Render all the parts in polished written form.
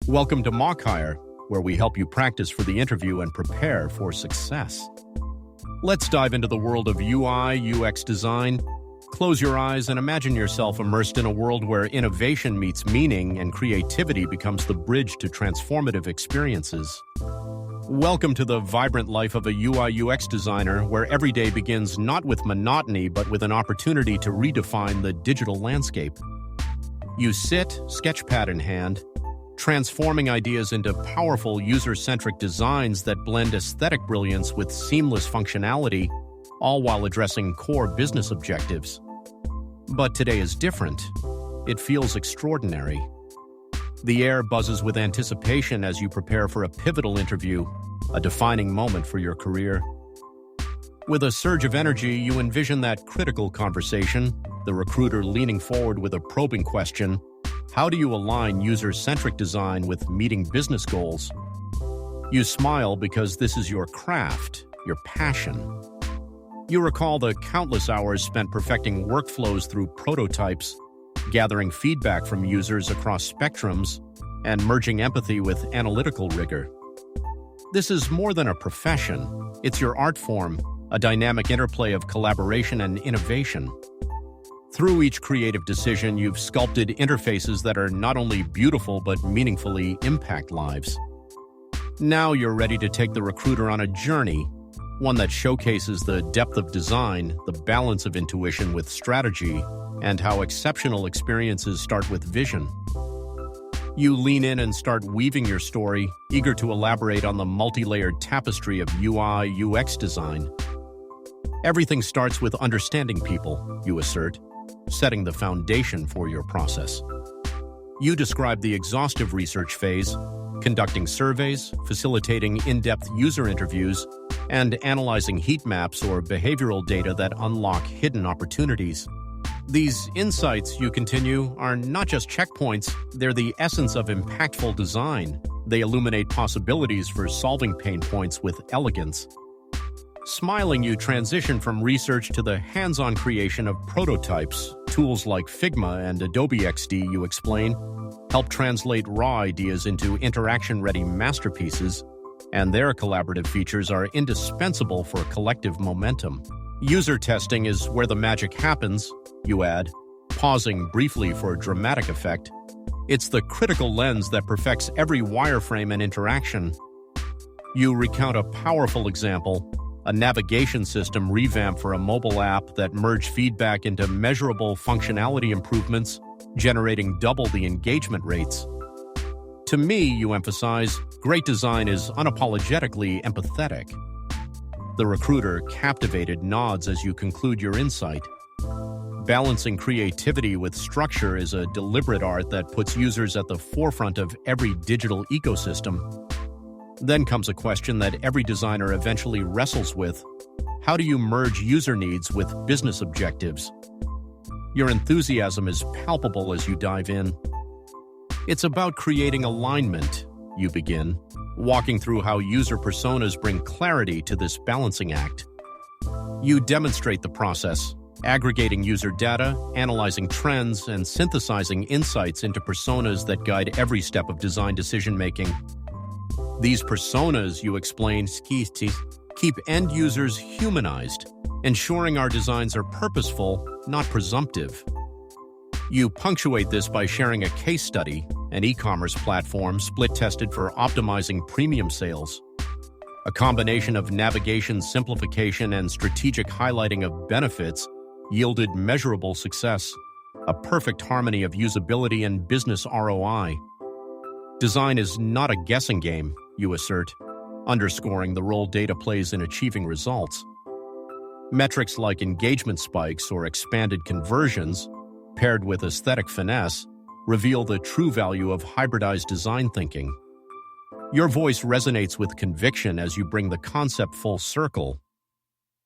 Welcome to MockHire, where we help you practice for the interview and prepare for success. Let's dive into the world of UI/UX design. Close your eyes and imagine yourself immersed in a world where innovation meets meaning and creativity becomes the bridge to transformative experiences. Welcome to the vibrant life of a UI/UX designer, where every day begins not with monotony but with an opportunity to redefine the digital landscape. You sit, sketchpad in hand, transforming ideas into powerful user-centric designs that blend aesthetic brilliance with seamless functionality, all while addressing core business objectives. But today is different. It feels extraordinary. The air buzzes with anticipation as you prepare for a pivotal interview, a defining moment for your career. With a surge of energy, you envision that critical conversation, the recruiter leaning forward with a probing question: how do you align user-centric design with meeting business goals? You smile because this is your craft, your passion. You recall the countless hours spent perfecting workflows through prototypes, gathering feedback from users across spectrums, and merging empathy with analytical rigor. This is more than a profession. It's your art form, a dynamic interplay of collaboration and innovation. Through each creative decision, you've sculpted interfaces that are not only beautiful but meaningfully impact lives. Now you're ready to take the recruiter on a journey, one that showcases the depth of design, the balance of intuition with strategy, and how exceptional experiences start with vision. You lean in and start weaving your story, eager to elaborate on the multi-layered tapestry of UI/UX design. Everything starts with understanding people, you assert, setting the foundation for your process. You describe the exhaustive research phase, conducting surveys, facilitating in-depth user interviews, and analyzing heat maps or behavioral data that unlock hidden opportunities. These insights, you continue, are not just checkpoints, they're the essence of impactful design. They illuminate possibilities for solving pain points with elegance. Smiling, you transition from research to the hands-on creation of prototypes. Tools like Figma and Adobe XD, you explain, help translate raw ideas into interaction-ready masterpieces, and their collaborative features are indispensable for collective momentum. User testing is where the magic happens, you add, pausing briefly for dramatic effect. It's the critical lens that perfects every wireframe and interaction. You recount a powerful example: a navigation system revamp for a mobile app that merged feedback into measurable functionality improvements, generating double the engagement rates. To me, you emphasize, great design is unapologetically empathetic. The recruiter, captivated, nods as you conclude your insight. Balancing creativity with structure is a deliberate art that puts users at the forefront of every digital ecosystem. Then comes a question that every designer eventually wrestles with: how do you merge user needs with business objectives? Your enthusiasm is palpable as you dive in. It's about creating alignment, you begin, walking through how user personas bring clarity to this balancing act. You demonstrate the process, aggregating user data, analyzing trends, and synthesizing insights into personas that guide every step of design decision-making. These personas, you explain, keep end users humanized, ensuring our designs are purposeful, not presumptive. You punctuate this by sharing a case study, an e-commerce platform split-tested for optimizing premium sales. A combination of navigation simplification and strategic highlighting of benefits yielded measurable success, a perfect harmony of usability and business ROI. Design is not a guessing game, you assert, underscoring the role data plays in achieving results. Metrics like engagement spikes or expanded conversions, paired with aesthetic finesse, reveal the true value of hybridized design thinking. Your voice resonates with conviction as you bring the concept full circle.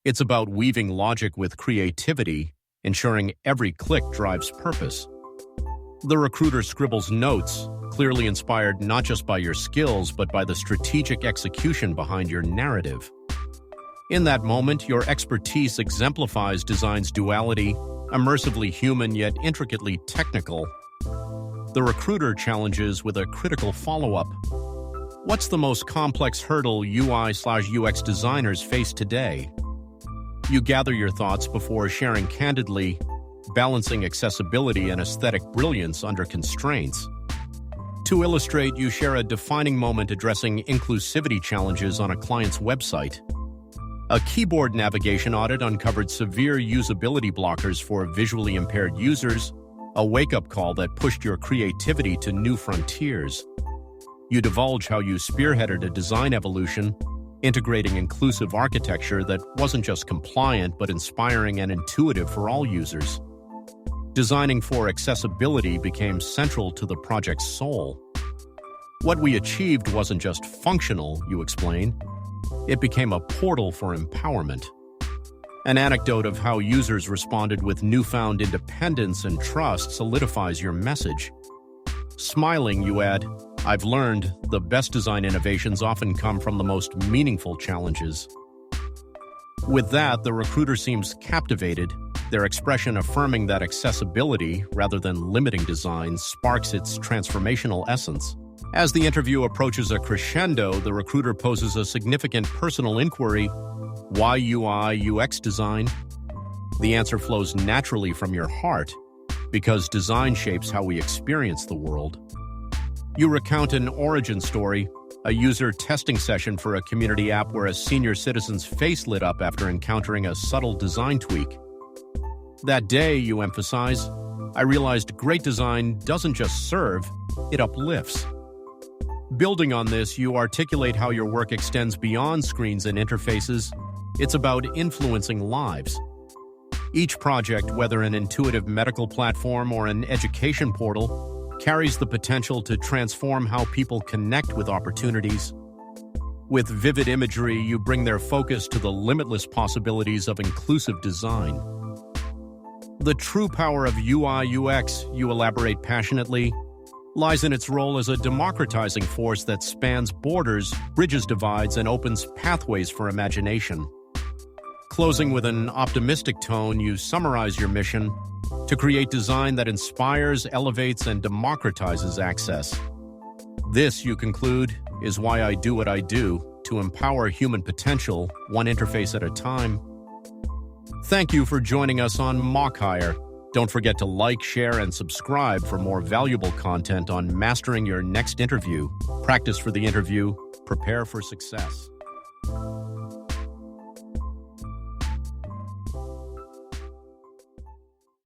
It's about weaving logic with creativity, ensuring every click drives purpose. The recruiter scribbles notes, clearly inspired not just by your skills but by the strategic execution behind your narrative. In that moment, your expertise exemplifies design's duality, immersively human yet intricately technical. the recruiter challenges with a critical follow-up. What's the most complex hurdle UI/UX designers face today? You gather your thoughts before sharing candidly, balancing accessibility and aesthetic brilliance under constraints. To illustrate, you share a defining moment addressing inclusivity challenges on a client's website. A keyboard navigation audit uncovered severe usability blockers for visually impaired users, a wake-up call that pushed your creativity to new frontiers. You divulge how you spearheaded a design evolution, integrating inclusive architecture that wasn't just compliant but inspiring and intuitive for all users. Designing for accessibility became central to the project's soul. What we achieved wasn't just functional, you explain. It became a portal for empowerment. An anecdote of how users responded with newfound independence and trust solidifies your message. Smiling, you add, "I've learned the best design innovations often come from the most meaningful challenges." With that, the recruiter seems captivated, their expression affirming that accessibility, rather than limiting design, sparks its transformational essence. As the interview approaches a crescendo, the recruiter poses a significant personal inquiry: why UI/UX design? The answer flows naturally from your heart, because design shapes how we experience the world. You recount an origin story, a user testing session for a community app where a senior citizen's face lit up after encountering a subtle design tweak. That day, you emphasize, "I realized great design doesn't just serve, it uplifts." Building on this, you articulate how your work extends beyond screens and interfaces. It's about influencing lives. Each project, whether an intuitive medical platform or an education portal, carries the potential to transform how people connect with opportunities. With vivid imagery, you bring their focus to the limitless possibilities of inclusive design. The true power of UI/UX, you elaborate passionately, lies in its role as a democratizing force that spans borders, bridges divides, and opens pathways for imagination. Closing with an optimistic tone, you summarize your mission: to create design that inspires, elevates, and democratizes access. This, you conclude, is why I do what I do, to empower human potential, one interface at a time. Thank you for joining us on MockHire. Don't forget to like, share, and subscribe for more valuable content on mastering your next interview. Practice for the interview, prepare for success.